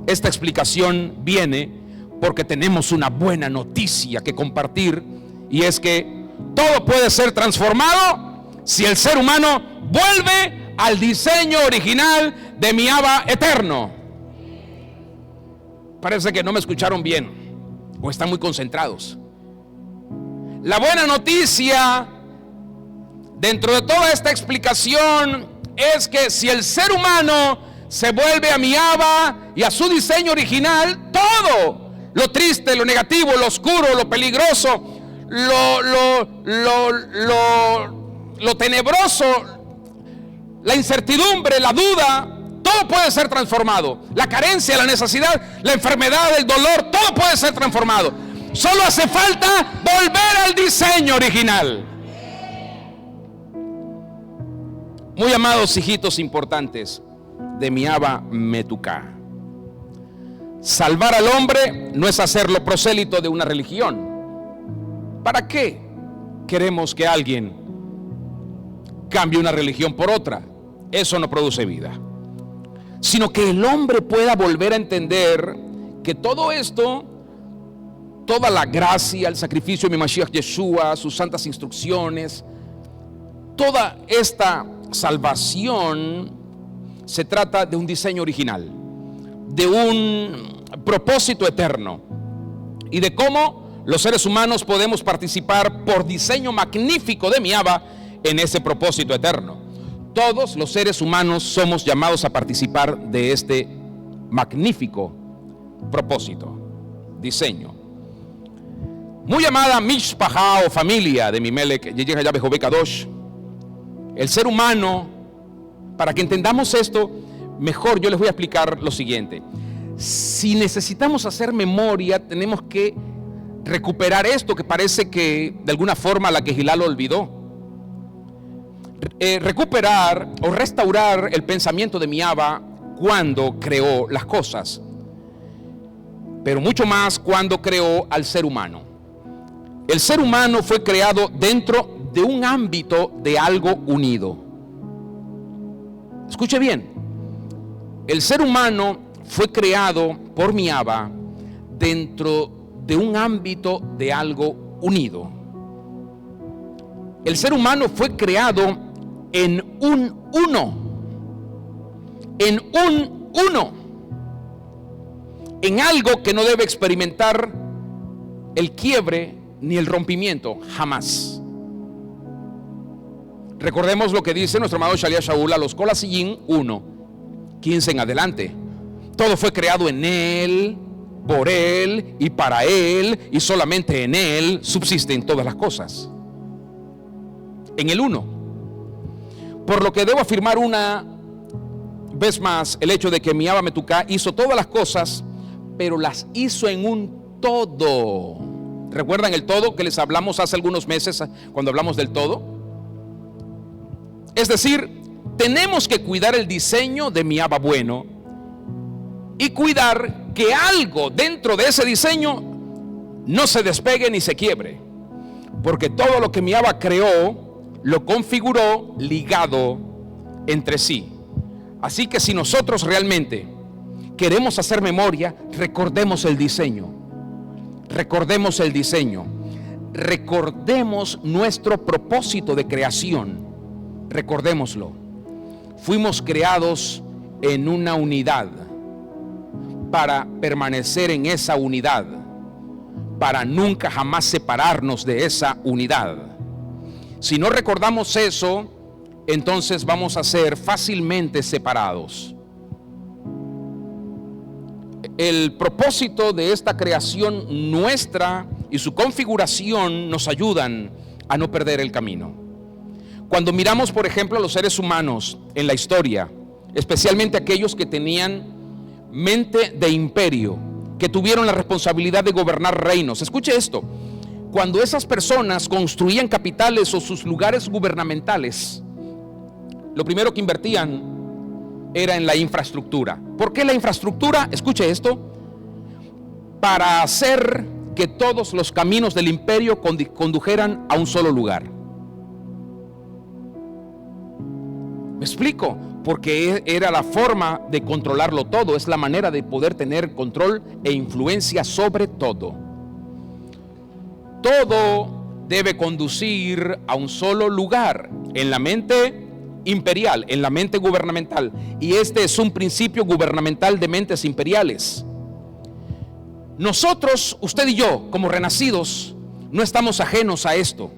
esta explicación viene porque tenemos una buena noticia que compartir, y es que todo puede ser transformado si el ser humano vuelve al diseño original de mi Abba eterno. Parece que no me escucharon bien o están muy concentrados. La buena noticia dentro de toda esta explicación es que si el ser humano se vuelve a mi Abba y a su diseño original, todo lo triste, lo negativo, lo oscuro, lo peligroso, lo tenebroso, la incertidumbre, la duda, todo puede ser transformado. La carencia, la necesidad, la enfermedad, el dolor, todo puede ser transformado. Solo hace falta volver al diseño original. Muy amados hijitos importantes de mi Abba Metuká, salvar al hombre no es hacerlo prosélito de una religión. ¿Para qué queremos que alguien cambie una religión por otra? Eso no produce vida. Sino que el hombre pueda volver a entender que todo esto, toda la gracia, el sacrificio de mi Mashiach Yeshua, sus santas instrucciones, toda esta salvación se trata de un diseño original, de un propósito eterno, y de cómo los seres humanos podemos participar por diseño magnífico de mi Abba en ese propósito eterno. Todos los seres humanos somos llamados a participar de este magnífico propósito, diseño. Muy amada Mishpahá o familia de Mimelech, Yeyeja Yahweh Jové Kadosh, el ser humano, para que entendamos esto mejor, yo les voy a explicar lo siguiente. Si necesitamos hacer memoria, tenemos que recuperar esto que parece que de alguna forma la Quejilá lo olvidó. Recuperar o restaurar el pensamiento de mi Abba cuando creó las cosas, pero mucho más cuando creó al ser humano. El ser humano fue creado dentro de un ámbito de algo unido. Escuche bien, el ser humano fue creado por mi Abba dentro de un ámbito de algo unido. El ser humano fue creado en un uno, en algo que no debe experimentar el quiebre ni el rompimiento, jamás. Recordemos lo que dice nuestro amado Shalia Shaul a los Kolasillín 1:15 en adelante. Todo fue creado en él, por Él y para Él, y solamente en Él subsisten todas las cosas. En el uno. Por lo que debo afirmar una vez más el hecho de que mi Abba Metucá hizo todas las cosas, pero las hizo en un todo. ¿Recuerdan el todo que les hablamos hace algunos meses cuando hablamos del todo? Es decir, tenemos que cuidar el diseño de mi Abba bueno y cuidar que algo dentro de ese diseño no se despegue ni se quiebre, porque todo lo que mi Abba creó lo configuró ligado entre sí. Así que si nosotros realmente queremos hacer memoria, recordemos el diseño. Recordemos el diseño. Recordemos nuestro propósito de creación. Recordémoslo. Fuimos creados en una unidad para permanecer en esa unidad, para nunca jamás separarnos de esa unidad. Si no recordamos eso, entonces vamos a ser fácilmente separados. El propósito de esta creación nuestra y su configuración nos ayudan a no perder el camino. Cuando miramos, por ejemplo, a los seres humanos en la historia, especialmente aquellos que tenían mente de imperio, que tuvieron la responsabilidad de gobernar reinos. Escuche esto: cuando esas personas construían capitales o sus lugares gubernamentales, lo primero que invertían era en la infraestructura. ¿Por qué la infraestructura? Escuche esto: para hacer que todos los caminos del imperio condujeran a un solo lugar. ¿Me explico? Porque era la forma de controlarlo todo, es la manera de poder tener control e influencia sobre todo. Todo debe conducir a un solo lugar en la mente imperial, en la mente gubernamental, y este es un principio gubernamental de mentes imperiales. Nosotros, usted y yo, como renacidos, no estamos ajenos a esto.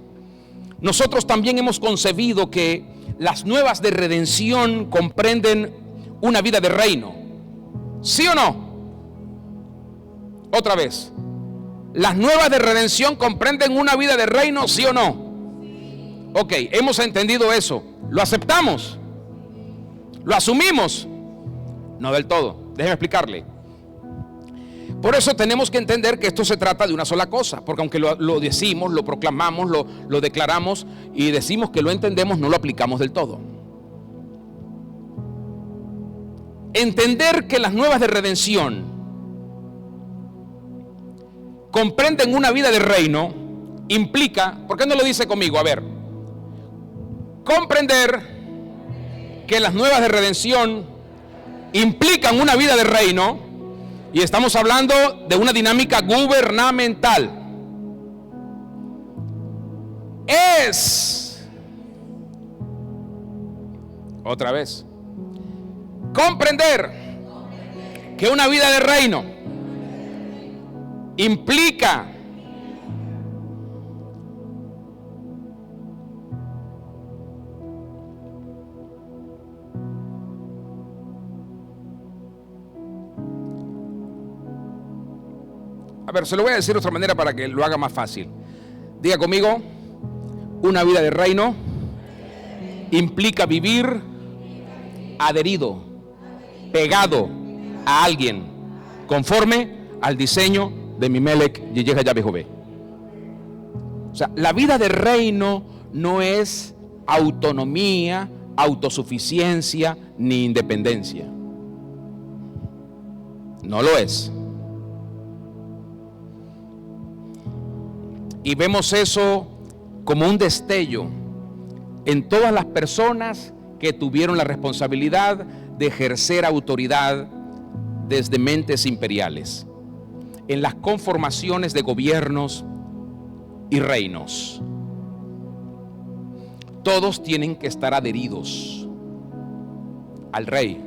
Nosotros también hemos concebido que las nuevas de redención comprenden una vida de reino. ¿Sí o no? Otra vez. ¿Las nuevas de redención comprenden una vida de reino? ¿Sí o no? Ok, hemos entendido eso. ¿Lo aceptamos? ¿Lo asumimos? No del todo. Déjeme explicarle. Por eso tenemos que entender que esto se trata de una sola cosa, porque aunque lo decimos, lo proclamamos, lo declaramos y decimos que lo entendemos, no lo aplicamos del todo. Entender que las nuevas de redención comprenden una vida de reino implica, ¿por qué no lo dice conmigo? A ver, comprender que las nuevas de redención implican una vida de reino. Y estamos hablando de una dinámica gubernamental. Es, otra vez, comprender que una vida de reino implica A ver, se lo voy a decir de otra manera para que lo haga más fácil. Diga conmigo: una vida de reino implica vivir adherido, pegado a alguien, conforme al diseño de Mimelech Yeyeja Yahweh. O sea, la vida de reino no es autonomía, autosuficiencia ni independencia. No lo es. Y vemos eso como un destello en todas las personas que tuvieron la responsabilidad de ejercer autoridad desde mentes imperiales, en las conformaciones de gobiernos y reinos. Todos tienen que estar adheridos al rey,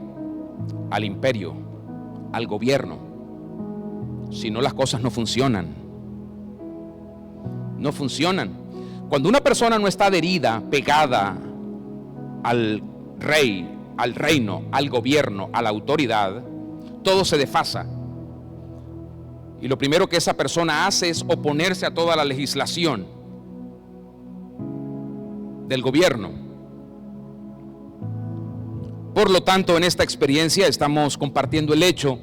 al imperio, al gobierno. Si no, las cosas no funcionan. No funcionan. Cuando una persona no está adherida, pegada al rey, al reino, al gobierno, a la autoridad, todo se desfasa. Y lo primero que esa persona hace es oponerse a toda la legislación del gobierno. Por lo tanto, en esta experiencia estamos compartiendo el hecho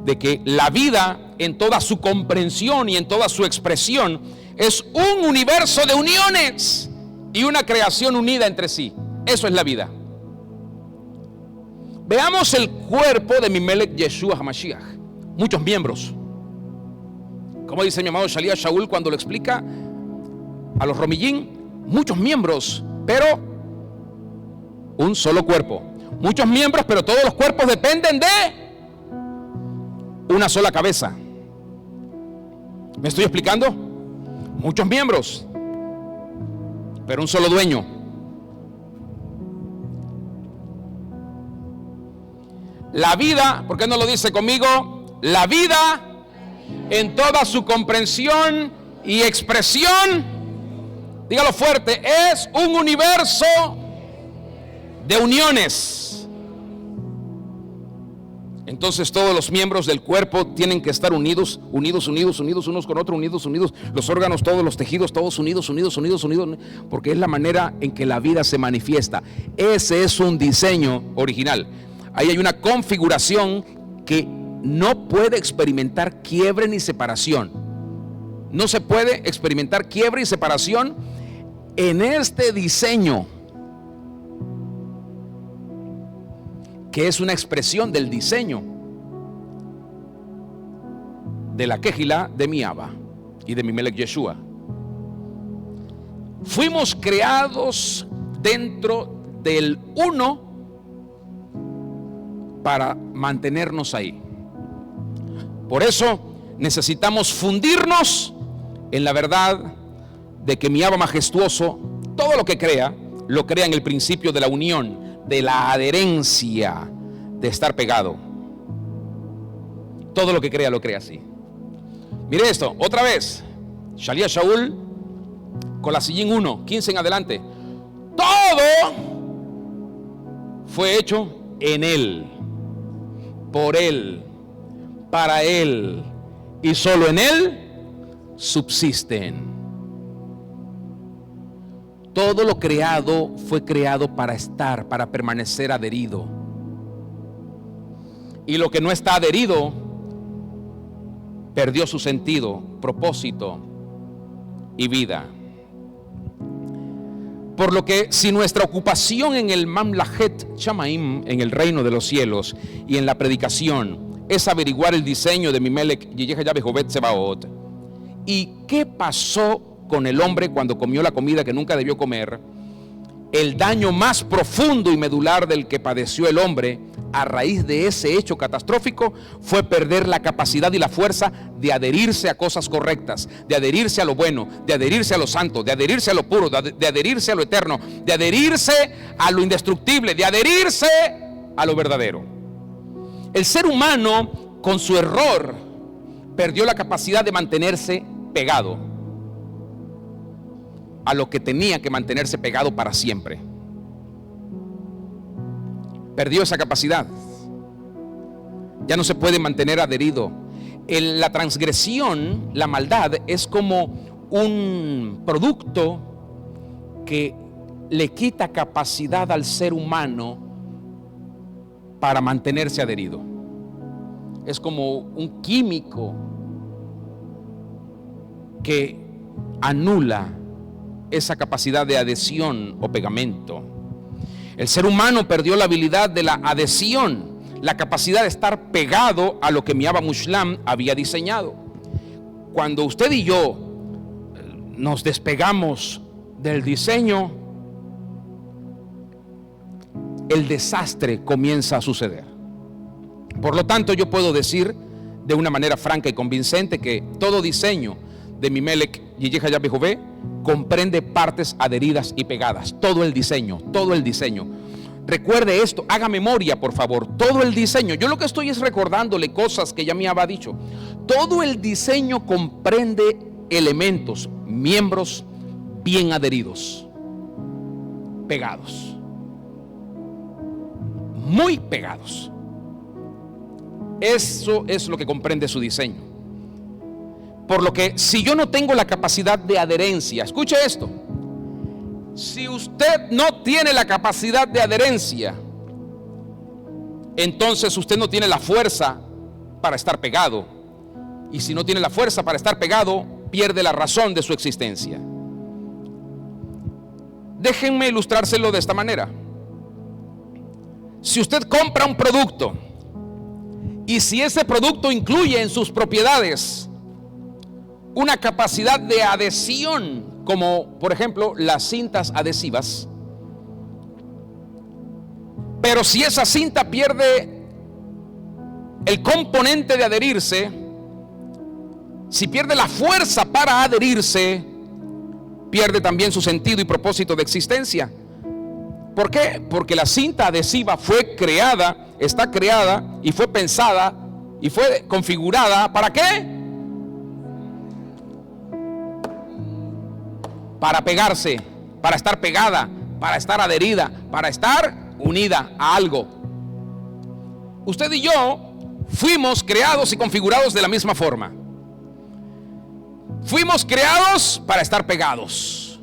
de que la vida, en toda su comprensión y en toda su expresión, es un universo de uniones y una creación unida entre sí. Eso es la vida. Veamos el cuerpo de mi Melech Yeshua HaMashiach. Muchos miembros. Como dice mi amado Shalia Shaul cuando lo explica a los Romillín, muchos miembros, pero un solo cuerpo. Muchos miembros, pero todos los cuerpos dependen de una sola cabeza. ¿Me estoy explicando? Muchos miembros, pero un solo dueño. La vida, ¿por qué no lo dice conmigo? La vida en toda su comprensión y expresión, dígalo fuerte, es un universo de uniones. Entonces todos los miembros del cuerpo tienen que estar unidos unos con otros, unidos, los órganos, todos los tejidos, todos unidos, porque es la manera en que la vida se manifiesta. Ese es un diseño original. Ahí hay una configuración que no puede experimentar quiebre ni separación. No se puede experimentar quiebre y separación en este diseño, que es una expresión del diseño de la Kehilá de mi Abba y de mi Melech Yeshua. Fuimos creados dentro del uno para mantenernos ahí. Por eso necesitamos fundirnos en la verdad de que mi Abba majestuoso, todo lo que crea, lo crea en el principio de la unión, de la adherencia, de estar pegado. Todo lo que crea, lo crea así. Mire esto, otra vez. Shalia Shaul, con la sillín 1, 15 en adelante. Todo fue hecho en Él, por Él, para Él, y solo en Él subsisten. Todo lo creado fue creado para estar, para permanecer adherido. Y lo que no está adherido perdió su sentido, propósito y vida. Por lo que si nuestra ocupación en el Mamlahet Shamaim, en el reino de los cielos, y en la predicación es averiguar el diseño de mi Melech Yeshua Tsebaot, ¿y qué pasó con el hombre cuando comió la comida que nunca debió comer? El daño más profundo y medular del que padeció el hombre a raíz de ese hecho catastrófico fue perder la capacidad y la fuerza de adherirse a cosas correctas, de adherirse a lo bueno, de adherirse a lo santo, de adherirse a lo puro, de adherirse a lo eterno, de adherirse a lo indestructible, de adherirse a lo verdadero. El ser humano, con su error, perdió la capacidad de mantenerse pegado a lo que tenía que mantenerse pegado para siempre. Perdió esa capacidad. Ya no se puede mantener adherido. La transgresión, la maldad, es como un producto que le quita capacidad al ser humano para mantenerse adherido. Es como un químico que anula esa capacidad de adhesión o pegamento. El ser humano perdió la habilidad de la adhesión, la capacidad de estar pegado a lo que mi Abba Mushlam había diseñado. Cuando usted y yo nos despegamos del diseño, el desastre comienza a suceder. Por lo tanto, yo puedo decir de una manera franca y convincente que todo diseño de mi Melech Yeshua Yahvé comprende partes adheridas y pegadas. Todo el diseño. Recuerde esto, haga memoria, por favor. Todo el diseño. Yo lo que estoy es recordándole cosas que ya me había dicho. Todo el diseño comprende elementos, miembros bien adheridos, pegados, muy pegados. Eso es lo que comprende su diseño. Por lo que si yo no tengo la capacidad de adherencia, escuche esto, si usted no tiene la capacidad de adherencia, entonces usted no tiene la fuerza para estar pegado. Y si no tiene la fuerza para estar pegado, pierde la razón de su existencia. Déjenme ilustrárselo de esta manera. Si usted compra un producto y si ese producto incluye en sus propiedades una capacidad de adhesión, como por ejemplo las cintas adhesivas, pero si esa cinta pierde el componente de adherirse, si pierde la fuerza para adherirse, pierde también su sentido y propósito de existencia. ¿Por qué? Porque la cinta adhesiva fue creada, está creada y fue pensada y fue configurada ¿para qué? Para pegarse, para estar pegada, para estar adherida, para estar unida a algo. Usted y yo fuimos creados y configurados de la misma forma. Fuimos creados para estar pegados.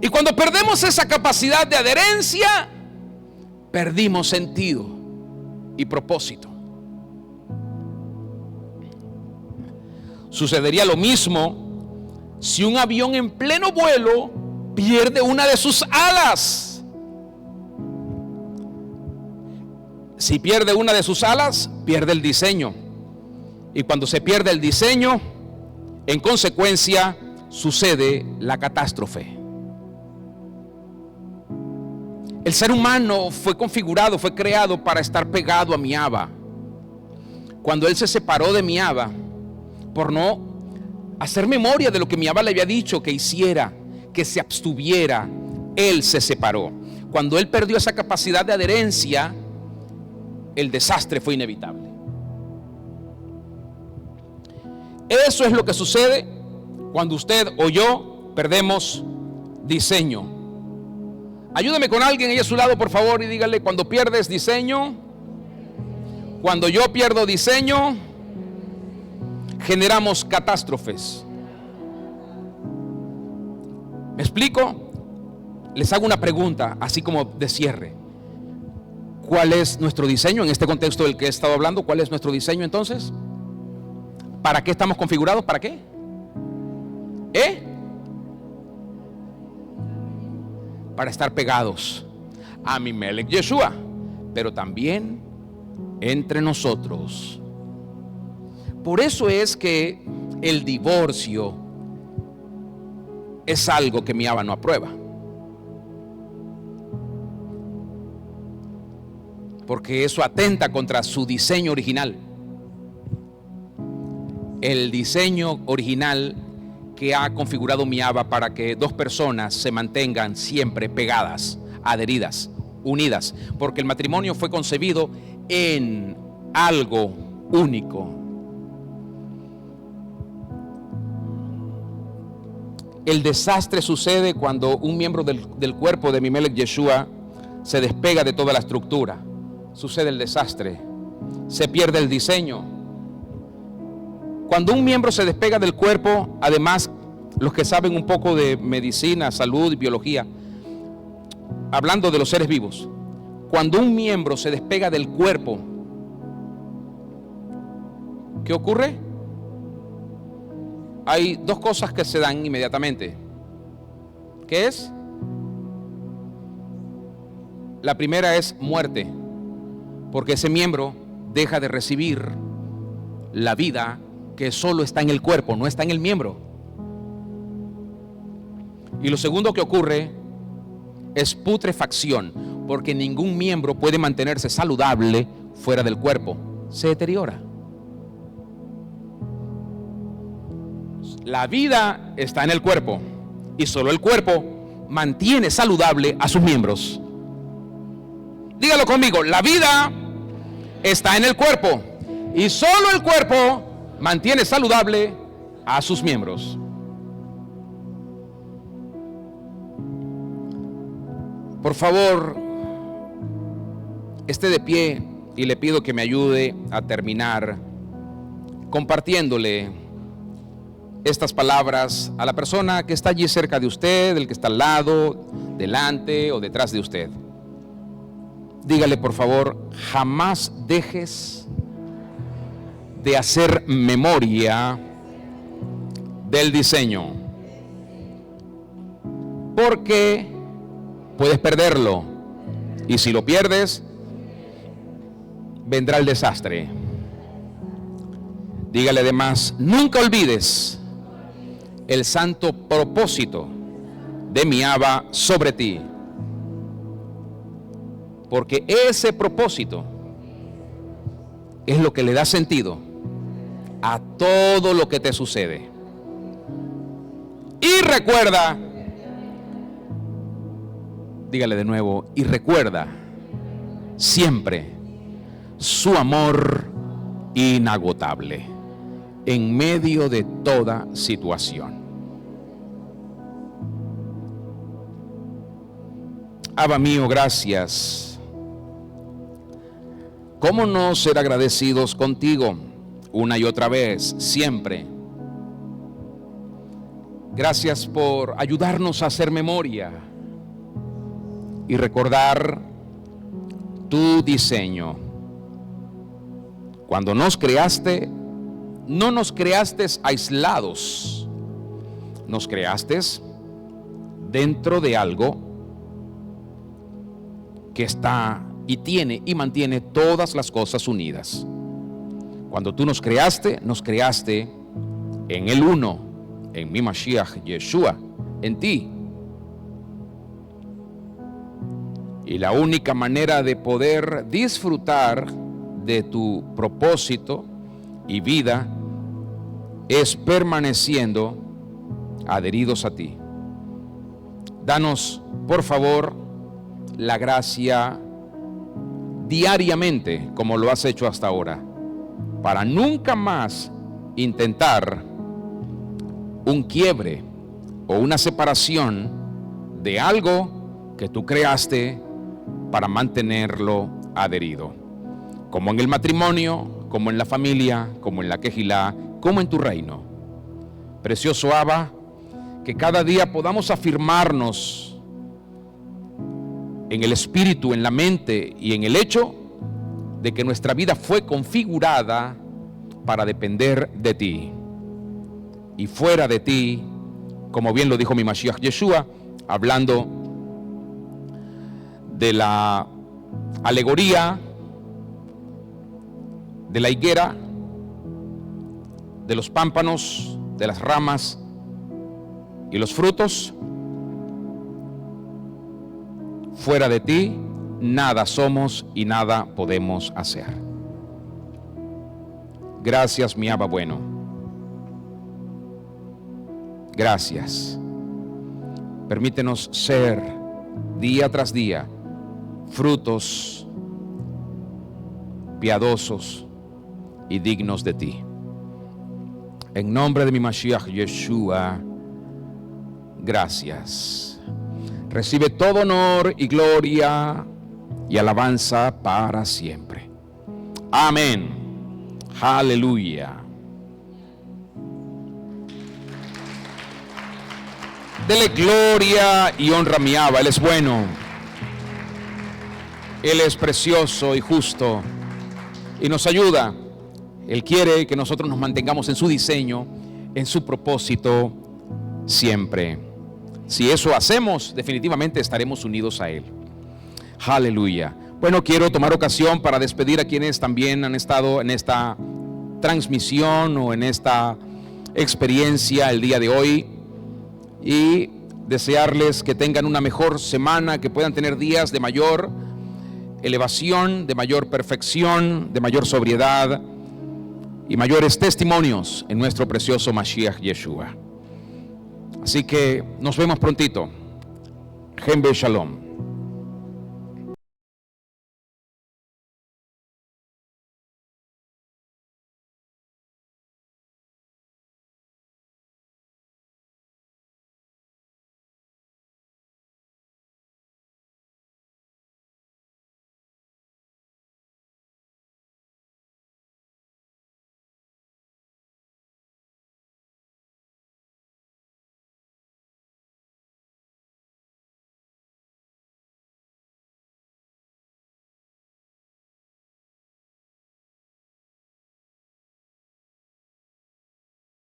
Y cuando perdemos esa capacidad de adherencia, perdimos sentido y propósito. Sucedería lo mismo si un avión en pleno vuelo pierde una de sus alas. Si pierde una de sus alas, pierde el diseño. Y cuando se pierde el diseño, en consecuencia, sucede la catástrofe. El ser humano fue configurado, fue creado para estar pegado a mi Abba. Cuando él se separó de mi Abba, por no hacer memoria de lo que mi Abba le había dicho que hiciera, que se abstuviera, él se separó. Cuando él perdió esa capacidad de adherencia, el desastre fue inevitable. Eso es lo que sucede cuando usted o yo perdemos diseño. Ayúdeme con alguien ahí a su lado, por favor, y dígale: cuando pierdes diseño, cuando yo pierdo diseño, generamos catástrofes. ¿Me explico? Les hago una pregunta, así como de cierre. ¿Cuál es nuestro diseño en este contexto del que he estado hablando? ¿Cuál es nuestro diseño entonces? ¿Para qué estamos configurados? ¿Para qué? Para estar pegados a mi Melech Yeshua, pero también entre nosotros. Por eso es que el divorcio es algo que mi Abba no aprueba. Porque eso atenta contra su diseño original. El diseño original que ha configurado mi Abba para que dos personas se mantengan siempre pegadas, adheridas, unidas. Porque el matrimonio fue concebido en algo único. El desastre sucede cuando un miembro del cuerpo de mi Melech Yeshua se despega de toda la estructura. Sucede el desastre. Se pierde el diseño. Cuando un miembro se despega del cuerpo, además, los que saben un poco de medicina, salud y biología, hablando de los seres vivos, cuando un miembro se despega del cuerpo, ¿qué ocurre? Hay dos cosas que se dan inmediatamente. ¿Qué es? La primera es muerte, porque ese miembro deja de recibir la vida que solo está en el cuerpo, no está en el miembro. Y lo segundo que ocurre es putrefacción, porque ningún miembro puede mantenerse saludable fuera del cuerpo, se deteriora. La vida está en el cuerpo y solo el cuerpo mantiene saludable a sus miembros. Dígalo conmigo: la vida está en el cuerpo y solo el cuerpo mantiene saludable a sus miembros. Por favor, esté de pie y le pido que me ayude a terminar compartiéndole estas palabras a la persona que está allí cerca de usted, el que está al lado, delante o detrás de usted. Dígale, por favor, jamás dejes de hacer memoria del diseño, porque puedes perderlo, y si lo pierdes, vendrá el desastre. Dígale además, nunca olvides el santo propósito de mi Abba sobre ti, porque ese propósito es lo que le da sentido a todo lo que te sucede. Y recuerda, dígale de nuevo, y recuerda siempre su amor inagotable en medio de toda situación. Abba mío, gracias. ¿Cómo no ser agradecidos contigo una y otra vez, siempre? Gracias por ayudarnos a hacer memoria y recordar tu diseño. Cuando nos creaste, no nos creaste aislados, nos creaste dentro de algo que está y tiene y mantiene todas las cosas unidas. Cuando tú nos creaste en el uno, en mi Mashiach Yeshua, en ti. Y la única manera de poder disfrutar de tu propósito y vida es permaneciendo adheridos a ti. Danos, por favor, la gracia diariamente, como lo has hecho hasta ahora, para nunca más intentar un quiebre o una separación de algo que tú creaste para mantenerlo adherido, como en el matrimonio, como en la familia, como en la quejilá, como en tu reino. Precioso Abba, que cada día podamos afirmarnos en el espíritu, en la mente y en el hecho de que nuestra vida fue configurada para depender de ti. Y fuera de ti, como bien lo dijo mi Mashiach Yeshua, hablando de la alegoría de la higuera, de los pámpanos, de las ramas y los frutos. Fuera de ti, nada somos y nada podemos hacer. Gracias, mi Abba bueno. Gracias. Permítenos ser día tras día frutos piadosos y dignos de ti. En nombre de mi Mashiach Yeshua, gracias. Recibe todo honor y gloria y alabanza para siempre. Amén. Aleluya. Dele gloria y honra a mi Abba. Él es bueno. Él es precioso y justo. Y nos ayuda. Él quiere que nosotros nos mantengamos en su diseño, en su propósito, siempre. Si eso hacemos, definitivamente estaremos unidos a Él. Aleluya. Bueno, quiero tomar ocasión para despedir a quienes también han estado en esta transmisión o en esta experiencia el día de hoy, y desearles que tengan una mejor semana, que puedan tener días de mayor elevación, de mayor perfección, de mayor sobriedad y mayores testimonios en nuestro precioso Mashiach Yeshua. Así que nos vemos prontito. Shalom.